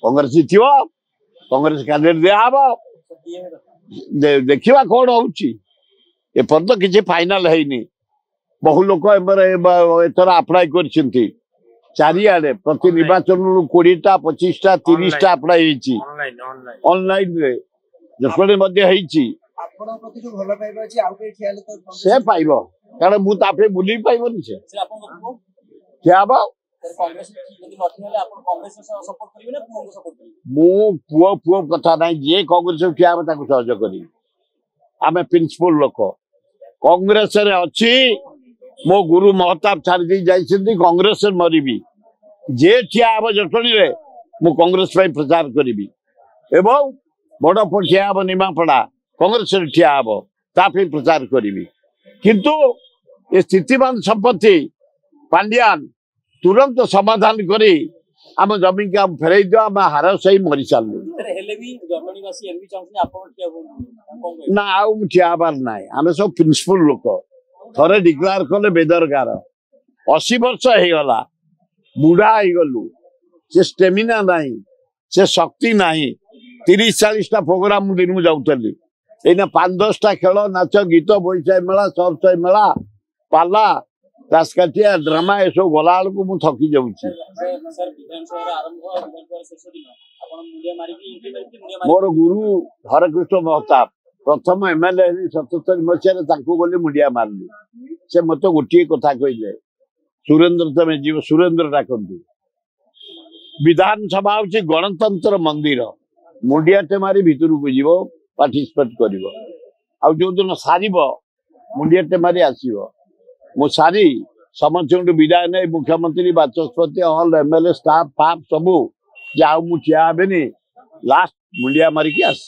कांग्रेस थी कांग्रेस कैंडिडेट दिहब देखा कौन होपर्त किसी फाइनाल है बहु लोक एथर आप्लाय कर चारिआडे प्रति निर्वाचन 20टा 25टा 30टा आप्लाय ऑनलाइन रे जसपटे से पाइब कारण मुझे बुले पाइबनी से क्या पुओ पुओ कथा ना जी कांग्रेस ठिया सहयोग करी आम प्रिंसिपल लोक कांग्रेस अच्छी मो गुरु महताब छाड़ी जाइए कांग्रेस मरबी जे ठिया हम जटणी रे मु कांग्रेस प्रचार करी एवं बड़पुर ठिया हम निमापड़ा कांग्रेस ठिया हम ताप प्रचार करी किंतु ये स्थितिमान संपत्ति पांड्यान तुरंत समाधान करी आम जमी के आम फेरई दियो आम हार सही मरी सारू ना आउ ठिया हबार ना आम सब प्रिंसिपल लोक थरे डिक्लेयर कले बेदरकार 80 वर्ष हो गला बुढ़ा हो गलु से स्टेमिना नहीं से शक्ति नहीं 30-40टा प्रोग्राम दिन में जाऊली एना 5-10टा खेल नाच गीत बैसाई मेला सरसाई मेला पाला रासकाटिया ड्रामा ये सब गला बेलू मुझे थकी जाऊँगी मोर गुरु हरकृष्ण महताब प्रथम एमएलए 77 मसीह गली मुंडिया मारली से मत गोटे कथा कहले सुरेंद्र तमें जीव सुरेंद्र डाकती विधानसभा हूँ गणतंत्र मंदिर मुंडियाटे मारी भितर को जीव पार्टिसिपेट कर जो दिन सार मुंडियाटे मारी आसो मु सारी समस्त विदाय नहीं मुख्यमंत्री Bachaspati all MLA staff Faf सबू जाऊ मुझे ठिया हेनी लास्ट मुंडिया मारिकी आस।